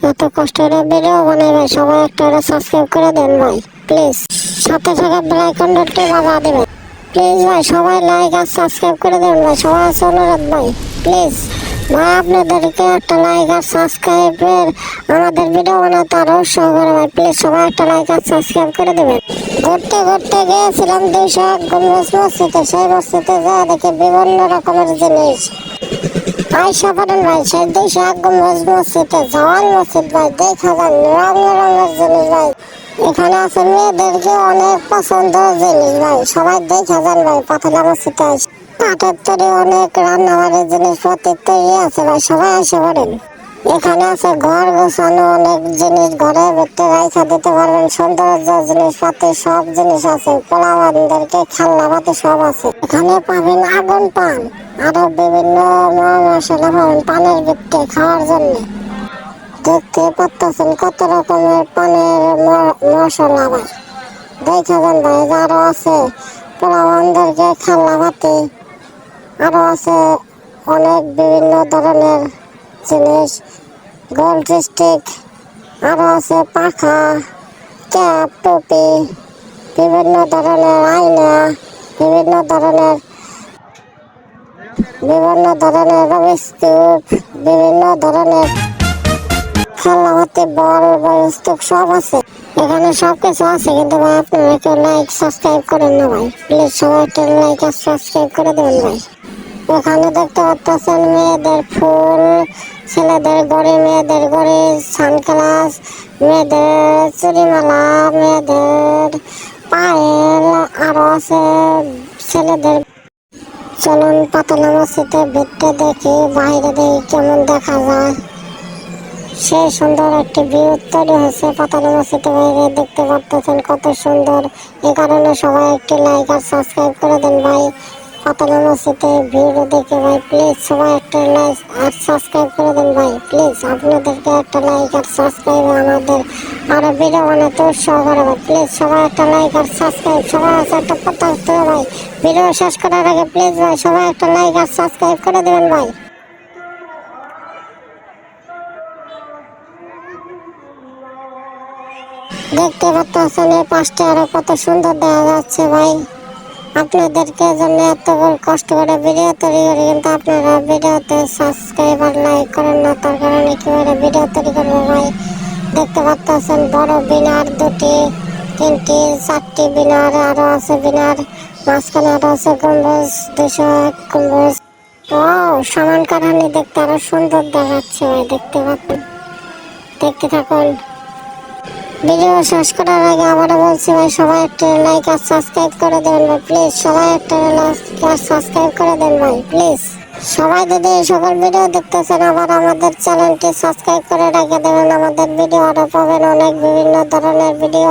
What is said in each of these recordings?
এত কষ্ট করে ভিডিও বানাই ভাই, সবাই একটা সাবস্ক্রাইব করে দেন ভাই প্লিজ। সাথে থাকা বেল আইকনটি বাজা দেবেন প্লিজ ভাই। সবাই লাইক আর সাবস্ক্রাইব করে দেবেন ভাই, সবাই আছে অনুরোধ ভাই প্লিজ ভাই। আপনাদেরকে একটা লাইক আর সাবস্ক্রাইবের আমাদের ভিডিও বানাতে আরো উৎসাহ করে ভাই প্লিজ। সবাই একটা লাইক আর সাবস্ক্রাইব করে দেবেন। ঘুরতে ঘুরতে গিয়েছিলাম 201 গম্বুজ মসজিদে। সেই মসজিদে যা দেখি বিভিন্ন রকমের জিনিস। আয়সা করেন ভাই, সেই 201 গম্বুজ মসজিদে জাওয়াল মসজিদ ভাই, দেখা যান রঙের রঙের জিনিস ভাই। এখানে আছে মেয়েদেরকে অনেক পছন্দের জিনিস ভাই, সবাই দেখা যান ভাই। পাতলা মসজিদে আসে কাঠের তৈরি অনেক রান্নাবাড়ির জিনিসপত্র তৈরি আছে ভাই, সবাই এসে পড়েন। এখানে আছে ঘর গোছানো অনেক জিনিস, ঘরের ভিতরে রাইখা দিতে পারবেন সৌন্দর্য জিনিসপাতি, সব জিনিস আছে। পোলাপানদেরকে খেলনা পাতি সব আছে। এখানে পাবেন আগুন পান, আরো বিভিন্ন মশলা পাবেন পানের ভিতরে খাওয়ার জন্য। দেখতে পাচ্ছেন কত রকমের পানের মশলা ভাই, দেখা যান ভাই। আরো আছে পোলাপানদেরকে খেলনা পাতি, আরো আছে অনেক বিভিন্ন ধরনের জিনিস, গোল্ড স্টিক, আরো আছে পাখা, ক্যাপ, টুপি, বিভিন্ন ধরনের আয়না, বিভিন্ন ধরনের বিস্কুট, বিভিন্ন ধরনের খেলনাপাতি, বল বস্তু সব আছে। এখানে সবকিছু আছে, কিন্তু ভাই আপনারা কেউ লাইক সাবস্ক্রাইব করেন না ভাই প্লিজ। সবাই একটা লাইক আর সাবস্ক্রাইব করে দেবেন ভাই। এখানে দেখতে পাচ্ছেন মেয়েদের ফুল, ছেলেদের ঘড়ি, মেয়েদের ঘড়ি, সানগ্লাস, মেয়েদের চুড়িমালা, মেয়েদের পায়েল, আরো আছে ছেলেদের। চলুন পাতলা মসজিদের ভিতরে দেখি, বাইরে দেখি কেমন দেখা যায়। সেই সুন্দর একটি ভিউ তৈরি হয়েছে পাতলা মসজিদের বাইরে, দেখতে পাচ্ছেন কত সুন্দর। এই কারণে সবাই একটি লাইক আর সাবস্ক্রাইব করে দেন ভাই। পাতলা মসজিদে ভিডিও দেখে ভাই প্লিজ সবাই একটা লাইক আর সাবস্ক্রাইব করে দেন ভাই প্লিজ। আপনাদেরকে একটা লাইক আর সাবস্ক্রাইব আমাদের আরো ভিডিও বানাতে উৎসাহ করে ভাই প্লিজ। সবাই একটা লাইক আর সাবস্ক্রাইব, সবাই আছে একটা কথা হতে ভাই। ভিডিও শেষ করার আগে প্লিজ ভাই সবাই একটা লাইক আর সাবস্ক্রাইব করে দেবেন ভাই। দেখতে পাচ্ছেন এই পাশটা আরো কত সুন্দর দেখা যাচ্ছে ভাই। আপনাদেরকে জন্য এত কষ্ট করে ভিডিও তৈরি করি, কিন্তু আপনারা ভিডিওতে সাবস্ক্রাইব আর লাইক করেন না, তার কারণে কিভাবে ভিডিও তৈরি করবো ভাই। দেখতে পাচ্ছেন বড় বিনার দুটি, তিনটি, চারটি বিনার, আরো আছে বিনার, মাঝখানে আরো আছে গম্বুজ, 201 গম্বুজ। ও সামান কারণে দেখতে আরো সুন্দর দেখাচ্ছে ভাই, দেখতে পাচ্ছেন। দেখতে থাকুন। ভিডিও শেষ করার আগে আবারও বলছি ভাই সবাই একটা লাইক আর সাবস্ক্রাইব করে দেবেন ভাই প্লিজ। সবাই একটা লাইক আর সাবস্ক্রাইব করে দেন ভাই প্লিজ। সবাই যদি এই সকল ভিডিও দেখতেছেন আবার আমাদের চ্যানেলটি সাবস্ক্রাইব করে রেখে দেবেন, আমাদের ভিডিও আরো পাবেন অনেক বিভিন্ন ধরনের ভিডিও।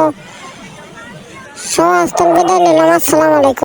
সবাই বিদায় নিলাম, আসসালামু আলাইকুম।